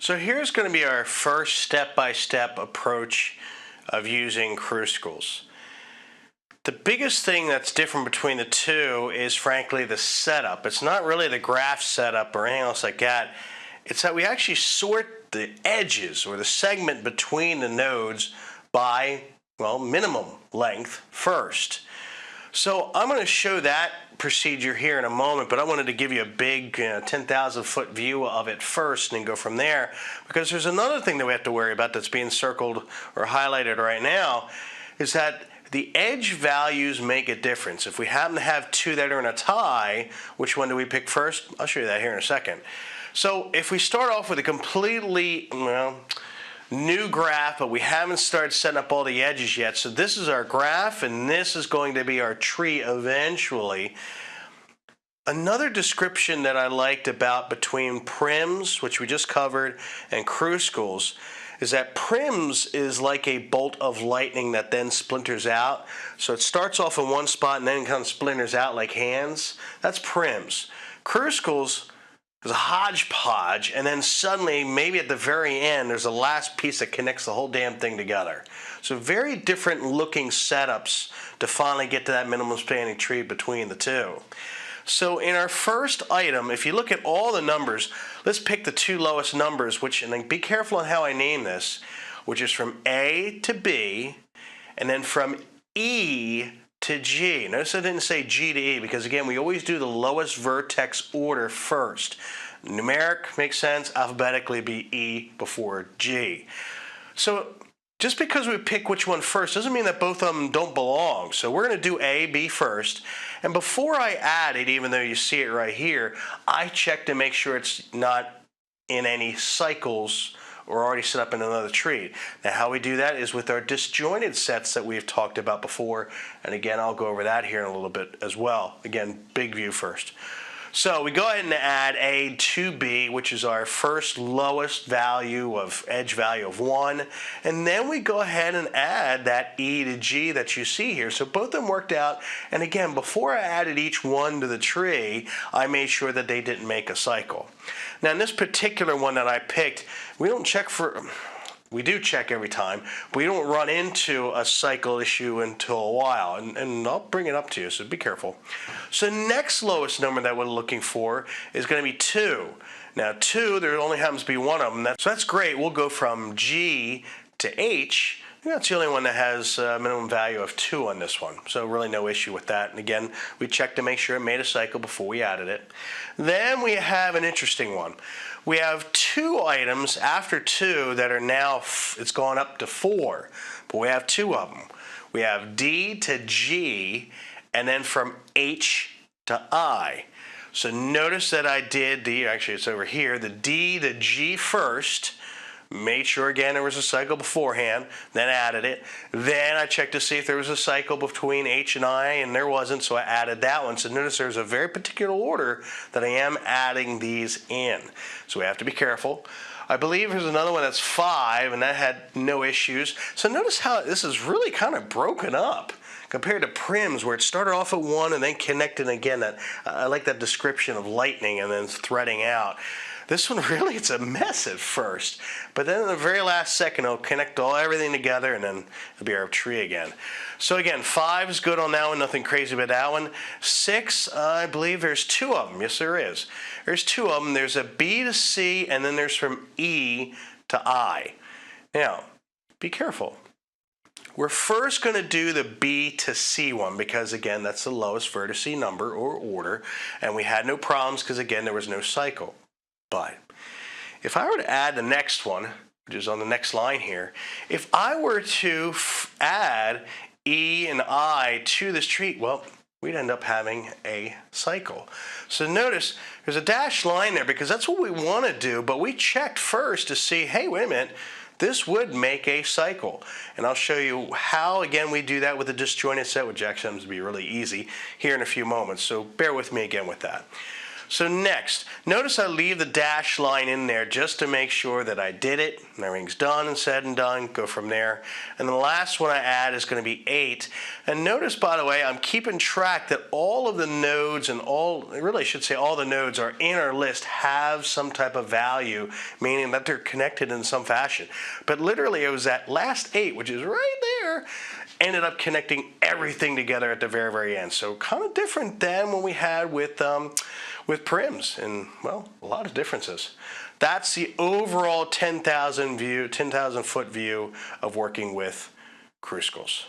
So here's going to be our first step-by-step approach of using Kruskals. The biggest thing that's different between the two is frankly the setup. It's not really the graph setup or anything else like that. It's that we actually sort the edges or the segment between the nodes by, well, minimum length first. So I'm going to show that procedure here in a moment, but I wanted to give you a big 10,000 foot view of it first and then go from there, because there's another thing that we have to worry about that's being circled or highlighted right now, is that the edge values make a difference. If we happen to have two that are in a tie, which one do we pick first? I'll show you that here in a second. So if we start off with a completely, new graph, but we haven't started setting up all the edges yet. So this is our graph, and this is going to be our tree eventually. Another description that I liked about between prims, which we just covered, and Kruskals, is that prims is like a bolt of lightning that then splinters out. So it starts off in one spot and then kind of splinters out like hands. That's prims. Kruskals is a hodgepodge, and then suddenly, maybe at the very end, there's a last piece that connects the whole damn thing together. So very different looking setups to finally get to that minimum spanning tree between the two. So in our first item, if you look at all the numbers, let's pick the two lowest numbers, and be careful on how I name this, which is from A to B, and then from E to G. Notice I didn't say G to E, because again, we always do the lowest vertex order first. Numeric makes sense, alphabetically be E before G. So just because we pick which one first doesn't mean that both of them don't belong. So we're going to do A, B first. And before I add it, even though you see it right here, I check to make sure it's not in any cycles or already set up in another tree. Now how we do that is with our disjointed sets that we've talked about before, and again I'll go over that here in a little bit as well. Again, big view first. So we go ahead and add A to B, which is our first lowest value of edge value of 1, and then we go ahead and add that E to G that you see here. So both of them worked out, and again, before I added each one to the tree, I made sure that they didn't make a cycle. Now in this particular one that I picked, we don't check for, we do check every time, but we don't run into a cycle issue until a while, and I'll bring it up to you, so be careful. So next lowest number that we're looking for is going to be 2. Now 2, there only happens to be one of them, so that's great. We'll go from G to H. That's the only one that has a minimum value of 2 on this one, so really no issue with that. And again, we checked to make sure it made a cycle before we added it. Then we have an interesting one. We have 2 items after 2 that are now, it's gone up to 4, but we have 2 of them. We have D to G, and then from H to I. So notice that I did actually it's over here, the D to G first. Made sure again there was a cycle beforehand, then added it. Then I checked to see if there was a cycle between H and I, and there wasn't, so I added that one. So notice there's a very particular order that I am adding these in. So we have to be careful. I believe there's another one that's 5, and that had no issues. So notice how this is really kind of broken up compared to prims, where it started off at 1 and then connected again. I like that description of lightning and then threading out. This one really, it's a mess at first, but then in the very last second it'll connect everything together, and then it'll be our tree again. So again, 5 is good on that one, nothing crazy about that one. 6, I believe there's 2 of them. Yes, there is. There's 2 of them. There's a B to C, and then there's from E to I. Now, be careful. We're first going to do the B to C one because, again, that's the lowest vertex number or order, and we had no problems because, again, there was no cycle. But if I were to add the next one, which is on the next line here, if I were to add E and I to this tree, well, we'd end up having a cycle. So notice there's a dashed line there because that's what we want to do, but we checked first to see, hey, wait a minute, this would make a cycle. And I'll show you how, again, we do that with a disjointed set, which actually happens to be really easy here in a few moments. So bear with me again with that. So next, notice I leave the dash line in there just to make sure that I did it and everything's done and said and done. Go from there. And the last one I add is going to be 8. And notice, by the way, I'm keeping track that all of the nodes and really I should say all the nodes are in our list have some type of value, meaning that they're connected in some fashion. But literally it was that last 8, which is right there, ended up connecting everything together at the very, very end. So kind of different than when we had with prims, and well, a lot of differences. That's the overall 10,000 foot view of working with Kruskals.